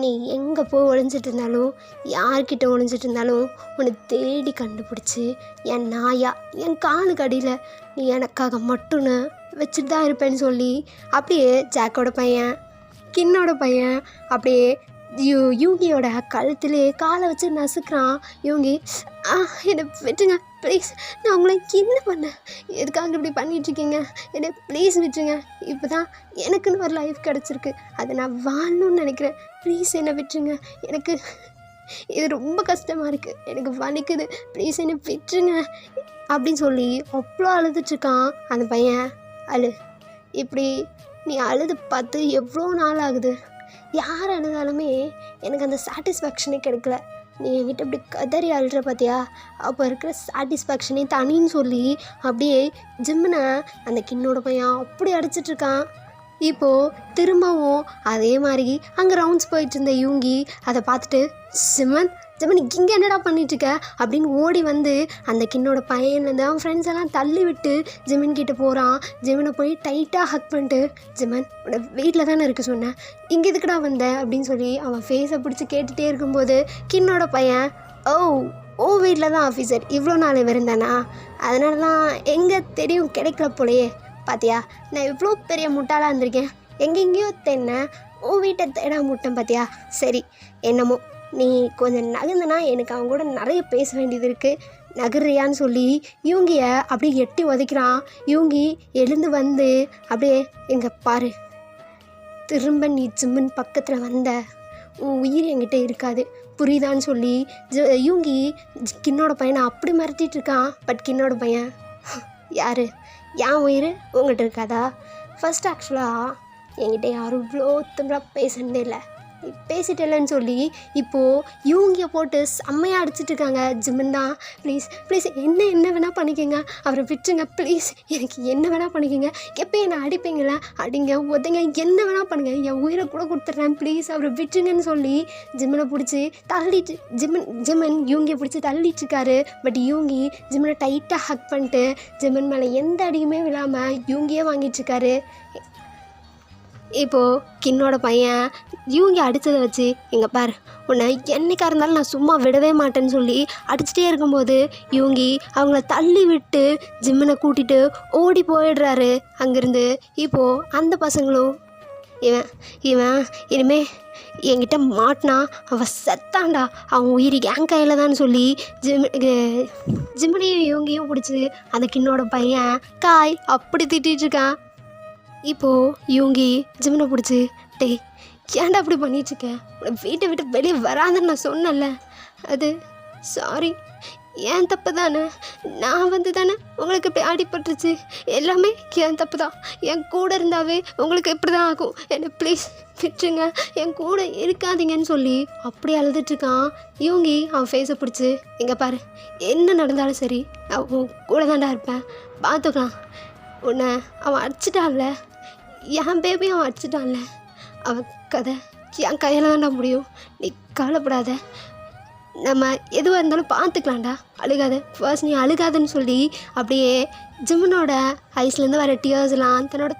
நீ எங்கே போய் ஒளிஞ்சிட்டு இருந்தாலும் யார்கிட்ட ஒளிஞ்சிட்டு இருந்தாலும் உன்னை தேடி கண்டுபிடிச்சி என் நாயா என் காலுக்கு அடியில் நீ எனக்காக மட்டும்னு வச்சுட்டு தான் இருப்பேன்னு சொல்லி அப்படியே ஜாக்கோட பையன் கின்னோட பையன் அப்படியே யூங்கியோட கழுத்துலே காலை வச்சு நசுக்கிறான். யூங்கி, என்னை விட்டுங்க ப்ளீஸ், நான் உங்களை என்ன பண்ணேன், எதுக்காக இப்படி பண்ணிகிட்ருக்கீங்க, என்னை ப்ளீஸ் விட்டுருங்க, இப்போ தான் எனக்குன்னு ஒரு லைஃப் கிடச்சிருக்கு, அதை நான் வாழணும்னு நினைக்கிறேன், ப்ளீஸ் என்னை விட்டுருங்க, எனக்கு இது ரொம்ப கஷ்டமாக இருக்குது, எனக்கு வலிக்குது, ப்ளீஸ் என்னை விட்டுருங்க அப்படின்னு சொல்லி அவ்வளோ அழுதுட்ருக்கான் அந்த பையன். இப்படி நீ அழுது பார்த்து எவ்வளோ நாள் ஆகுது, யார் அழுதாலுமே எனக்கு அந்த சாட்டிஸ்ஃபேக்ஷனே கிடைக்கல, நீ என்கிட்ட இப்படி கதறி அழுற பார்த்தியா, அப்போ இருக்கிற சாட்டிஸ்ஃபேக்ஷனே தனின்னு சொல்லி அப்படியே ஜிம்மனை அந்த கின்னோட பையன் அப்படி அடிச்சிட்ருக்கான். இப்போது திரும்பவும் அதே மாதிரி அங்கே ரவுண்ட்ஸ் போயிட்டு இருந்த யூங்கி அதை பார்த்துட்டு, ஜிம்மன் இங்கே என்னடா பண்ணிகிட்ருக்க அப்படின்னு ஓடி வந்து அந்த கின்னோட பையன்லேருந்து அவன் ஃப்ரெண்ட்ஸ் எல்லாம் தள்ளி விட்டு ஜிமின் கிட்டே போகிறான். ஜிமினை போய் டைட்டாக ஹக் பண்ணிட்டு, ஜிமன் உன்னை வீட்டில் தானே இருக்க சொன்னேன், இங்கே எதுக்குடா வந்த அப்படின்னு சொல்லி அவன் ஃபேஸை பிடிச்சி கேட்டுகிட்டே இருக்கும்போது கின்னோட பையன், ஓ வீட்டில் தான் ஆஃபீஸர் இவ்வளோ நாள் இருந்தானா, அதனால தான் எங்கே தெரியும் கிடைக்கல போலையே, பார்த்தியா நான் இவ்வளோ பெரிய முட்டாளாக இருந்திருக்கேன், எங்கெங்கேயோ தேடினேன், வீட்டை தேட முட்டேன் பார்த்தியா, சரி என்னமோ நீ கொஞ்சம் நகர்ந்தனா எனக்கு அவங்க கூட நிறைய பேச வேண்டியது இருக்குது, நகர்றியான்னு சொல்லி யூங்கியை அப்படியே எட்டி உதைக்கிறான். யூங்கி எழுந்து வந்து அப்படியே, எங்கே பாரு, திரும்ப நீ ஜிம்மன் பக்கத்தில் வந்த உன் உயிர் என்கிட்ட இருக்காது புரியுதான்னு சொல்லி யூங்கி கின்னோட பையனை அப்படி மிரட்டிகிட்டு இருக்கான். பட் கின்னோட பையன், யார் என் உயிர் உங்கள்கிட்ட இருக்காதா, ஃபஸ்ட் ஆக்சுவலாக என்கிட்ட யாரும் இவ்வளோ திமிராக பேசுனதே இல்லை, நீ பேசிட்டலன்னு சொல்லி இப்போது யூங்கியை போட்டு செம்மையாக அடிச்சிட்ருக்காங்க. ஜிம்மன் தான், ப்ளீஸ் என்ன வேணால் பண்ணிக்கோங்க, அவரை விட்டுருங்க ப்ளீஸ், எனக்கு என்ன வேணால் பண்ணிக்கோங்க, எப்போ என்னை அடிப்பீங்களா அடிங்க உதைங்க என்ன வேணால் பண்ணுங்கள், என் உயிரை கூட கொடுத்துட்றேன் ப்ளீஸ் அவரை விட்டுருங்கன்னு சொல்லி ஜிம்மனை பிடிச்சி தள்ளிட்டு ஜிம்மன் யூங்கியை பிடிச்சி தள்ளிட்டுருக்காரு. பட் யூங்கி ஜிம்மனை டைட்டாக ஹக் பண்ணிட்டு ஜிம்மன் மேலே எந்த அடியுமே விழாமல் யூங்கியே வாங்கிட்டுருக்காரு. இப்போது கின்னோட பையன் யூங்கி அடித்ததை வச்சு, இங்கே பார் உன்னை என்னைக்காக இருந்தாலும் நான் சும்மா விடவே மாட்டேன்னு சொல்லி அடிச்சிட்டே இருக்கும்போது யூங்கி அவங்கள தள்ளி விட்டு ஜிம்மனை கூட்டிகிட்டு ஓடி போயிடுறாரு அங்கேருந்து. இப்போது அந்த பசங்களும், இவன் இனிமே என்கிட்ட மாட்டினா அவன் செத்தாண்டா, அவன் உயிர் என் கையில் தான் சொல்லி ஜிம்மனையும் யூங்கியும் பிடிச்சி அந்த கின்னோட பையன் காய் அப்படி திட்டிகிட்ருக்கான். இப்போது யூங்கி ஜிம்மனை பிடிச்சி, டேய் ஏன்டா அப்படி பண்ணிகிட்ருக்க, வீட்டை விட்டு வெளியே வராதுன்னு நான் சொன்னல, அது சாரி ஏன் தப்பு தானே, நான் வந்து தானே உங்களுக்கு இப்படி அடிபட்டுருச்சு, எல்லாமே என் தப்பு தான், என் கூட இருந்தாவே உங்களுக்கு இப்படி தான் ஆகும், என்னை ப்ளீஸ் விட்டுருங்க, என் கூட இருக்காதீங்கன்னு சொல்லி அப்படி அழுதுட்ருக்கான். யூங்கி அவன் ஃபேஸை பிடிச்சி, இங்கே பாரு என்ன நடந்தாலும் சரி நான் உன் கூட தான்டா இருப்பேன், பார்த்துக்கலாம், உன்னை அவன் அடிச்சிட்டான்ல, என் பேபியும் அவன் அடிச்சிட்டான்ல, அவன் கதை என் கையில் தான்டா முடியும், நீ கவலைப்படாத, நம்ம எதுவாக இருந்தாலும் பார்த்துக்கலாம்டா, அழுகாத, ஃபர்ஸ்ட் நீ அழுகாதன்னு சொல்லி அப்படியே ஜிம்மனோட ஐஸ்லேருந்து வர டியர்ஸ்லாம் தன்னோட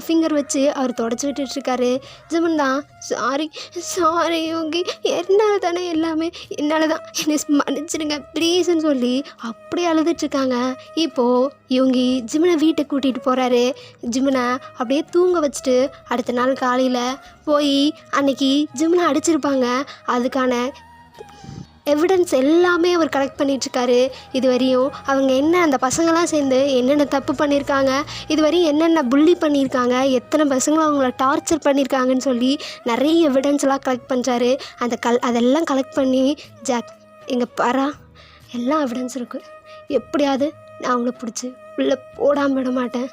ஃபிங்கர் வச்சு அவர் தொடச்சி விட்டுட்ருக்காரு. ஜிம்மன் தான் சாரி சாரி யோகி, என்னால் தானே எல்லாமே, என்னால் தான், என்னை மன்னிச்சிடுங்க ப்ளீஸ்ன்னு சொல்லி அப்படியே அழுதுட்ருக்காங்க. இப்போது யோகி ஜிம்மனை வீட்டுக்கு கூட்டிகிட்டு போகிறாரு. ஜிம்மனை அப்படியே தூங்க வச்சுட்டு அடுத்த நாள் காலையில் போய் அன்னைக்கு ஜிம்மனை அடிச்சிருப்பாங்க அதுக்கான எவிடன்ஸ் எல்லாமே அவர் கலெக்ட் பண்ணிகிட்ருக்காரு. இது வரையும் அவங்க அந்த பசங்களாம் சேர்ந்து என்னென்ன தப்பு பண்ணியிருக்காங்க, இது வரையும் என்னென்ன புள்ளி பண்ணியிருக்காங்க, எத்தனை பசங்களும் அவங்கள டார்ச்சர் பண்ணியிருக்காங்கன்னு சொல்லி நிறைய எவிடன்ஸ்லாம் கலெக்ட் பண்ணுறாரு. அதெல்லாம் கலெக்ட் பண்ணி ஜாக் இங்கே பாரா, எல்லா எவிடன்ஸ் இருக்குது, எப்படியாவது நான் அவங்கள பிடிச்சி உள்ளே போடாமல் விட மாட்டேன்.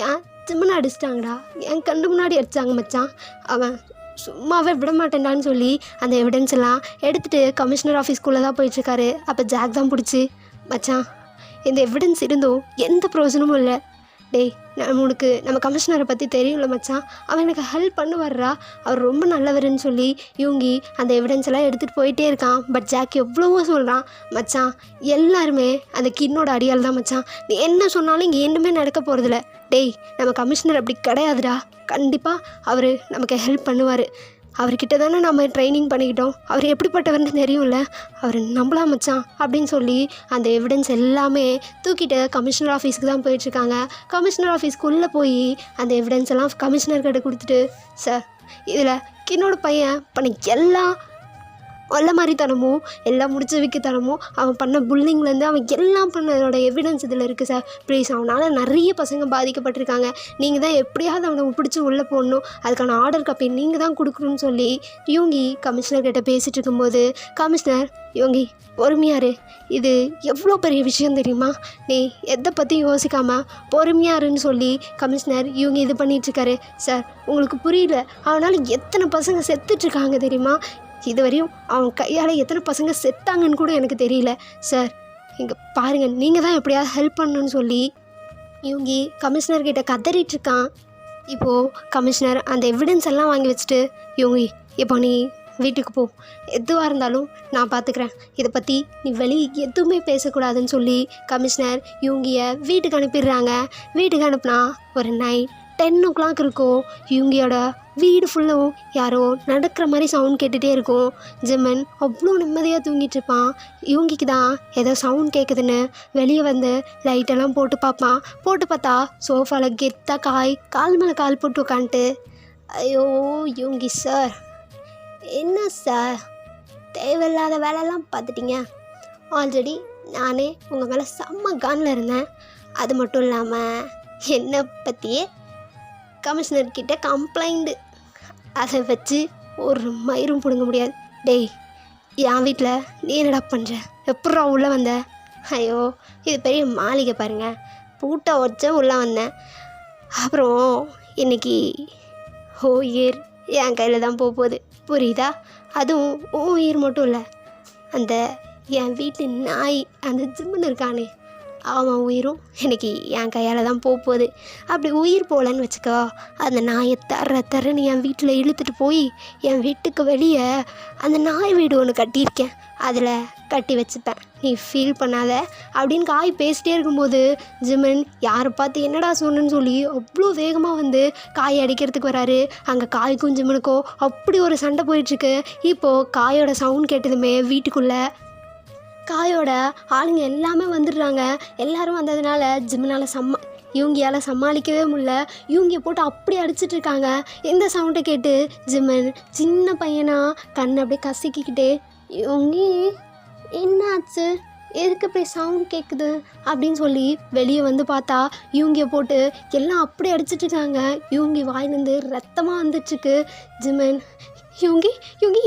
ஏன் ஜிம்மனை அடிச்சிட்டாங்கடா, என் கண்ணு முன்னாடி அடித்தாங்க மச்சான், அவன் சும்மாவே விட மாட்டேன்டான்னு சொல்லி அந்த எவிடன்ஸ் எல்லாம் எடுத்துகிட்டு கமிஷனர் ஆஃபீஸ்க்குள்ளே தான் போயிட்டுருக்காரு. அப்போ ஜாக் தான் பிடிச்சி, மச்சான் இந்த எவிடன்ஸ் இருந்தும் எந்த பிரயோஜனமும் இல்லை, டேய் நம்ம கமிஷனரை பற்றி தெரியும்ல மச்சான், அவன் எனக்கு ஹெல்ப் பண்ணுவார்றா, அவர் ரொம்ப நல்லவருன்னு சொல்லி யோகி அந்த எவிடன்ஸ் எல்லாம் எடுத்துகிட்டு போயிட்டே இருக்கான். பட் ஜாக் எவ்வளவோ சொல்கிறான், மச்சான் எல்லாருமே அந்த கின்னோட அடியால் தான் மச்சான், நீ என்ன சொன்னாலும் இங்கே என்னமே நடக்க போகிறதில்ல, டேய் நம்ம கமிஷனர் அப்படி கிடையாதுடா, கண்டிப்பாக அவர் நமக்கு ஹெல்ப் பண்ணுவார், அவர்கிட்ட தானே நம்ம ட்ரைனிங் பண்ணிக்கிட்டோம், அவர் எப்படிப்பட்டவர்னு தெரியும்ல, அவர் நம்பலாம் மச்சான் அப்படின்னு சொல்லி அந்த எவிடன்ஸ் எல்லாமே தூக்கிட்டு கமிஷனர் ஆஃபீஸுக்கு தான் போயிட்டுருக்காங்க. கமிஷனர் ஆஃபீஸ்க்குள்ளே போய் அந்த எவிடன்ஸ் எல்லாம் கமிஷனர்கிட்ட கொடுத்துட்டு, சார் இதில் கின்னோட பையன் பண்ண எல்லாம் வல்ல மாதிரி தனமும் எல்லாம் முடிச்சு வைக்க தனமும் அவன் பண்ண புல்லிங்லேருந்து அவன் எல்லாம் பண்ணதோட எவிடன்ஸ் இதில் இருக்குது சார், ப்ளீஸ் அவனால் நிறைய பசங்க பாதிக்கப்பட்டிருக்காங்க, நீங்கள் தான் எப்படியாவது அவனை பிடிச்சி உள்ளே போடணும், அதுக்கான ஆர்டர் காப்பி நீங்கள் தான் கொடுக்கணும்னு சொல்லி யோகி கமிஷனர்கிட்ட பேசிகிட்டு இருக்கும்போது, கமிஷனர் யோகி பொறுமையாரு, இது எவ்வளோ பெரிய விஷயம் தெரியுமா, நீ எதை பற்றி யோசிக்காமல் பொறுமையாருன்னு சொல்லி கமிஷனர் யோகி இது பண்ணிகிட்ருக்காரு. சார் உங்களுக்கு புரியல, அவனால் எத்தனை பசங்க செத்துட்ருக்காங்க தெரியுமா, இது வரையும் அவன் கையால் எத்தனை பசங்க செத்தாங்கன்னு கூட எனக்கு தெரியல சார், இங்கே பாருங்கள் நீங்கள் தான் எப்படியாவது ஹெல்ப் பண்ணணும்னு சொல்லி யோகி கமிஷனர்கிட்ட கதறிட்டுருக்கான். இப்போது கமிஷனர் அந்த எவிடன்ஸ் எல்லாம் வாங்கி வச்சுட்டு, யோகி இப்போ நீ வீட்டுக்கு போ, எதுவாக இருந்தாலும் நான் பார்த்துக்கிறேன், இதை பற்றி நீ வெளியே எதுவுமே பேசக்கூடாதுன்னு சொல்லி கமிஷனர் யோகியை வீட்டுக்கு அனுப்பிடுறாங்க. வீட்டுக்கு அனுப்புனா ஒரு நைட் 10 o'clock இருக்கும். யோகியோட வீடு ஃபுல்லும் யாரோ நடக்கிற மாதிரி சவுண்ட் கேட்டுகிட்டே இருக்கும். ஜிம்மன் அவ்வளோ நிம்மதியாக தூங்கிட்டு இருப்பான். யோகிக்கு தான் ஏதோ சவுண்ட் கேட்குதுன்னு வெளியே வந்து லைட்டெல்லாம் போட்டு பார்ப்பான். போட்டு பார்த்தா சோஃபாவில் கெத்தாக கால் மேலே கால் போட்டு உட்காந்துட்டு, ஐயோ யோகி சார், என்ன சார் தேவையில்லாத வேலையெல்லாம் பார்த்துட்டிங்க, ஆல்ரெடி நானே உங்கள் மேலே செம்ம கானில் இருந்தேன், அது மட்டும் இல்லாமல் என்னை பற்றியே கமிஷனர்கிட்ட கம்ப்ளைண்ட்டு, அதை வச்சு ஒரு மயிரும் பிடுங்க முடியாது. டேய் என் வீட்டில் நீ என்னடா பண்ணுற, எப்பட்றா உள்ளே வந்த, ஐயோ இது பெரிய மாளிகை பாருங்கள், பூட்டை வச்ச உள்ளே வந்தேன், அப்புறம் இன்றைக்கி உயிர் என் கையில் தான் போகுது புரியுதா, அதுவும் உயிர் மட்டும் இல்லை, அந்த என் வீட்டு நாய் அந்த ஜிம்முன்னு இருக்கானே அவன் உயிரும் இன்றைக்கி என் கையால் தான் போகுது. அப்படி உயிர் போகலன்னு வச்சுக்கோ, அந்த நாயை தரன்னு என் வீட்டில் இழுத்துட்டு போய் என் வீட்டுக்கு வெளியே அந்த நாய் வீடு ஒன்று கட்டியிருக்கேன், அதில் கட்டி வச்சுப்பேன், நீ ஃபீல் பண்ணாத அப்படின்னு காய் பேசிட்டே இருக்கும்போது ஜிம்மன் யாரை பார்த்து என்னடா சொன்னு சொல்லி அவ்வளோ வேகமாக வந்து காயை அடிக்கிறதுக்கு வராரு. அங்கே காய்க்கும் ஜிம்மனுக்கும் அப்படி ஒரு சண்டை போயிட்டுருக்கு. இப்போது காயோட சவுண்ட் கேட்டதுமே வீட்டுக்குள்ளே காயோட ஆளுங்க எல்லாமே வந்துடுறாங்க. எல்லோரும் வந்ததுனால ஜிம்மனால் யோகியால் சமாளிக்கவே முடியல. யோகியை போட்டு அப்படியே அடிச்சிட்ருக்காங்க. இந்த சவுண்டை கேட்டு ஜிம்மன் சின்ன பையனா கண்ணை அப்படியே கசக்கிக்கிட்டே, யோகி என்னாச்சு, எதுக்கு இப்படி சவுண்ட் கேட்குது அப்படின்னு சொல்லி வெளியே வந்து பார்த்தா யோகியை போட்டு எல்லாம் அப்படியே அடிச்சிட்ருக்காங்க. யோகி வாயிலேருந்து ரத்தமாக வந்துட்டுருக்கு. ஜிம்மன் யோகி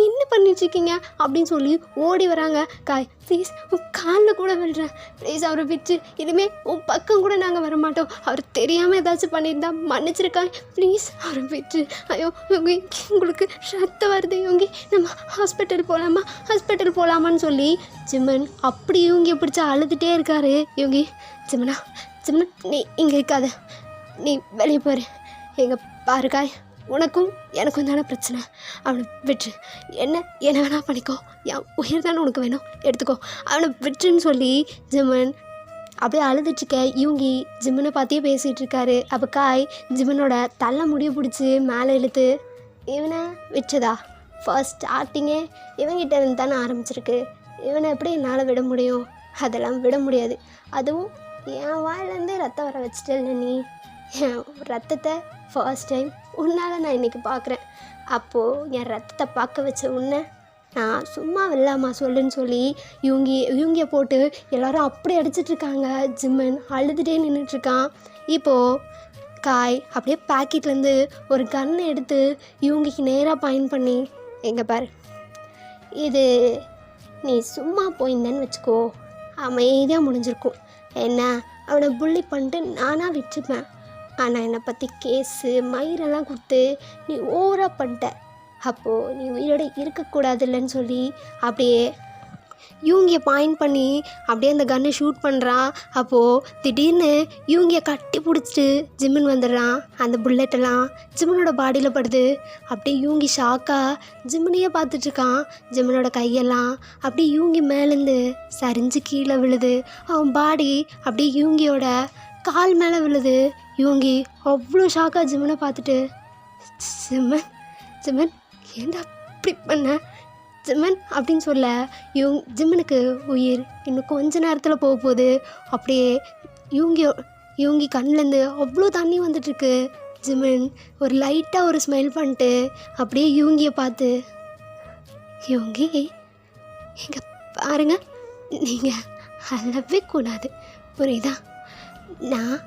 என்ன பண்ணிட்டுருக்கீங்க அப்படின்னு சொல்லி ஓடி வராங்க. காய் ப்ளீஸ் உன் காலில் கூட விடுறேன், ப்ளீஸ் அவரை விட்டு இனிமேல் உன் பக்கம் கூட நாங்கள் வர மாட்டோம், அவர் தெரியாமல் ஏதாச்சும் பண்ணியிருந்தா மன்னிச்சிருக்காய், ப்ளீஸ் அவரை விட்டு. ஐயோ யோகி உங்களுக்கு ரத்தம் வருது, யோகி நம்ம ஹாஸ்பிட்டல் போகலாமான்னு சொல்லி ஜிம்மன் அப்படி யோகியை பிடிச்சி அழுதுகிட்டே இருக்காரு. யோகி ஜிம்மனா நீ இங்கே இருக்காத, நீ வெளியே போகிற, எங்கள் பாருக்காய் உனக்கும் எனக்கும் தானே பிரச்சனை. அவனை விட்டு என்ன வேணா பண்ணிக்கோ, என் உயிர் தானே உனக்கு வேணும், எடுத்துக்கோ, அவனை விட்டுன்னு சொல்லி ஜிமன் அப்படியே அழுதுட்டுருக்க யூங்கி ஜிம்மனை பார்த்தே பேசிகிட்டு இருக்காரு. அப்போ காய் ஜிம்மனோட தள்ள முடிய பிடிச்சி மேலே இழுத்து, இவனை வச்சதா ஃபர்ஸ்ட் ஸ்டார்டிங்கே இவங்கிட்ட இருந்து தானே ஆரம்பிச்சிருக்கு, இவனை எப்படி என்னால் விட முடியும், அதெல்லாம் விட முடியாது. அதுவும் என் வாயிலேருந்தே ரத்தம் வர வச்சுட்டே இல்லை, நீ என் ரத்தத்தை ஃபர்ஸ்ட் டைம் உன்னால் நான் இன்றைக்கி பார்க்குறேன். அப்போது என் ரத்தத்தை பார்க்க வச்ச உன்னை நான் சும்மா இல்லாமா சொல்லுன்னு சொல்லி இவங்கிய போட்டு எல்லோரும் அப்படி அடிச்சிட்ருக்காங்க. ஜிம்மன் அழுதுகிட்டே நின்றுட்டுருக்கான். இப்போது காய் அப்படியே பேக்கெட்லேருந்து ஒரு கன்னை எடுத்து இவங்கிக்கு நேராக பாயிண்ட் பண்ணி, எங்கே பாரு, இது நீ சும்மா போயிருந்தேன்னு வச்சுக்கோ, அமைதியாக முடிஞ்சிருக்கும். என்ன அவனை புள்ளி பண்ணிட்டு நானாக விட்டுருப்பேன். ஆனால் என்னை பற்றி கேஸு மயிரெல்லாம் கொடுத்து நீ ஓவராக பண்ணிட்ட. அப்போது நீ உயிரோட இருக்கக்கூடாதுல்லன்னு சொல்லி அப்படியே யூங்கியை பாயிண்ட் பண்ணி அப்படியே அந்த கன்னை ஷூட் பண்ணுறான். அப்போது திடீர்னு யூங்கியை கட்டி பிடிச்சிட்டு ஜிம்மன் வந்துடுறான். அந்த புல்லட்டெல்லாம் ஜிம்மனோட பாடியில் படுது. அப்படியே யூங்கி ஷாக்காக ஜிம்மனையே பார்த்துட்ருக்கான். ஜிம்மனோட கையெல்லாம் அப்படியே யூங்கி மேலேருந்து சரிஞ்சு கீழே விழுது. அவன் பாடி அப்படியே யூங்கியோட கால் மேலே விழுது. யூங்கி அவ்வளோ ஷாக்காக ஜிம்மனை பார்த்துட்டு, ஜிம்மன் ஏன்டா அப்படி பண்ண ஜிம்மன் அப்படின்னு சொல்ல, ஜிம்மனுக்கு உயிர் இன்னும் கொஞ்ச நேரத்தில் போக போகுது. அப்படியே யூங்கி கண்ணிலேருந்து அவ்வளோ தண்ணி வந்துட்டுருக்கு. ஜிம்மன் ஒரு லைட்டாக ஒரு ஸ்மைல் பண்ணிட்டு அப்படியே யூங்கியை பார்த்து, யூங்கி இங்கே பாருங்க, நீங்கள் அழவே கூடாது, புரியுதா? நான்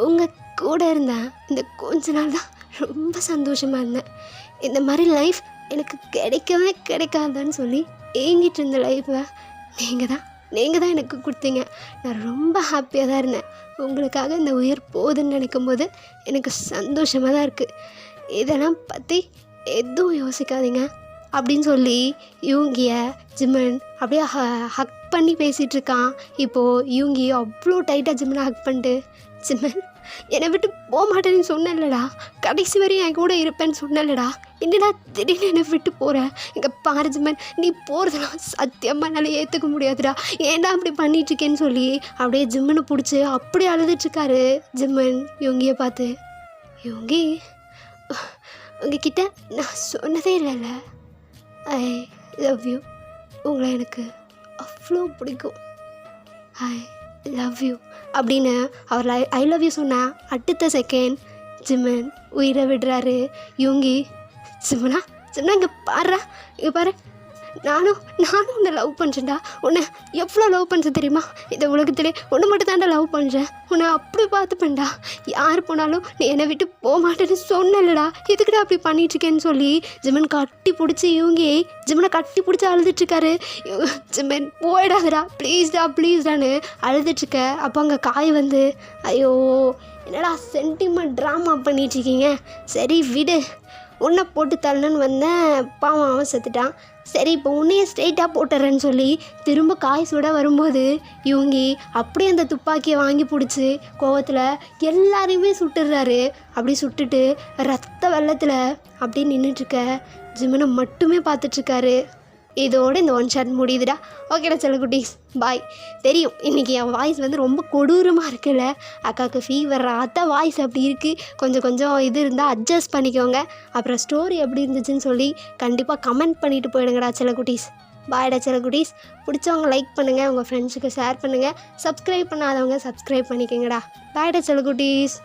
உங்கள் கூட இருந்தேன் இந்த கொஞ்ச நாள் தான் ரொம்ப சந்தோஷமாக இருந்தேன். இந்த மாதிரி லைஃப் எனக்கு கிடைக்கவே கிடைக்காதான்னு சொல்லி ஏங்கிட்டு இருந்த லைஃப்பை நீங்கள் தான் எனக்கு கொடுத்தீங்க. நான் ரொம்ப ஹாப்பியாக தான் இருந்தேன். உங்களுக்காக இந்த உயிர் போகுதுன்னு நினைக்கும் போது எனக்கு சந்தோஷமாக தான் இருக்குது. இதெல்லாம் பற்றி எதுவும் யோசிக்காதீங்க அப்படின்னு சொல்லி யூங்கியை ஜிம்மன் அப்படியே ஹக் பண்ணி பேசிகிட்ருக்கான். இப்போது யூங்கி அவ்வளோ டைட்டாக ஜிம்மனை ஹக் பண்ணிட்டு, ஜிம்மன் என்னை விட்டு போக மாட்டேன்னு சொன்னேன்லடா, கடைசி வரையும் என் கூட இருப்பேன்னு சொன்னேன்லடா, என்னடா திடீர்னு என்னை விட்டு போகிறேன். இங்கே பாரு ஜிம்மன், நீ போகிறதெல்லாம் சத்தியமாக என்னால் ஏற்றுக்க முடியாதுடா, ஏன்டா அப்படி பண்ணிகிட்ருக்கேன்னு சொல்லி அப்படியே ஜிம்மனை பிடிச்சி அப்படியே அழுதுட்ருக்காரு ஜிம்மன் யூங்கியை பார்த்து. யூங்கி, உங்ககிட்ட நான் சொன்னதே இல்லைல்ல, ஐ லவ் யூ, உங்களை எனக்கு அவ்வளோ பிடிக்கும், ஐ லவ் யூ அப்படின்னு அவர் ஐ லவ் யூ சொன்னால் அடுத்த செகண்ட் ஜிம்மன் உயிரை விடுறாரு. யூங்கி, ஜிம்மனா இங்கே பாரு, நானும் உன்னை லவ் பண்ணுறேன்டா, உன்னை எவ்வளோ லவ் பண்ணுறேன் தெரியுமா, இந்த உலகத்திலே ஒன்று மட்டும் தாண்டா லவ் பண்ணுறேன், உன்னை அப்படி பார்த்துப்பேன்டா, யார் போனாலும் நீ என்னை விட்டு போக மாட்டேன்னு சொன்னலடா, எதுக்குடா அப்படி பண்ணிகிட்ருக்கேன்னு சொல்லி ஜிம்மன் கட்டி பிடிச்சி ஜிம்மனை கட்டி பிடிச்சி அழுதுட்ருக்காரு. ஜிம்மன் போயிடாதடா ப்ளீஸ்டான்னு அழுதுட்ருக்க. அப்போ அங்கே காய் வந்து, ஐயோ என்னடா சென்டிமெண்ட் ட்ராமா பண்ணிகிட்ருக்கீங்க, சரி விடு, உன்னை போட்டு தள்ளணுன்னு வந்தேன், பாவம் அவன் செத்துட்டான், சரி இப்போ உன்னையே ஸ்ட்ரெயிட்டாக போட்டுறேன்னு சொல்லி திரும்ப காய் சுட வரும்போது யூங்கி அப்படியே அந்த துப்பாக்கியை வாங்கி பிடிச்சி கோவத்தில் எல்லாரையுமே சுட்டுடுறாரு. அப்படி சுட்டுட்டு ரத்த வெள்ளத்தில் அப்படியே நின்றுட்டுருக்க ஜிம்மனை மட்டுமே பார்த்துட்ருக்காரு. இதோடு இந்த ஒன் ஷாட் முடியுதுடா. ஓகேடா செல்லக்குட்டீஸ், பாய். தெரியும் இன்றைக்கி என் வாய்ஸ் வந்து ரொம்ப கொடூரமாக இருக்குல்ல, அக்காவுக்கு ஃபீவர், அதான் வாய்ஸ் அப்படி இருக்குது, கொஞ்சம் இது இருந்தால் அட்ஜஸ்ட் பண்ணிக்கோங்க. அப்புறம் ஸ்டோரி எப்படி இருந்துச்சுன்னு சொல்லி கண்டிப்பாக கமெண்ட் பண்ணிவிட்டு போயிடுங்கடா செல்லக்குட்டீஸ். பாய்டா செல்லக்குட்டீஸ். பிடிச்சவங்க லைக் பண்ணுங்கள், உங்கள் ஃப்ரெண்ட்ஸுக்கு ஷேர் பண்ணுங்கள், சப்ஸ்கிரைப் பண்ணாதவங்க சப்ஸ்கிரைப் பண்ணிக்கோங்கடா. பாய்டா செல்லக்குட்டீஸ்.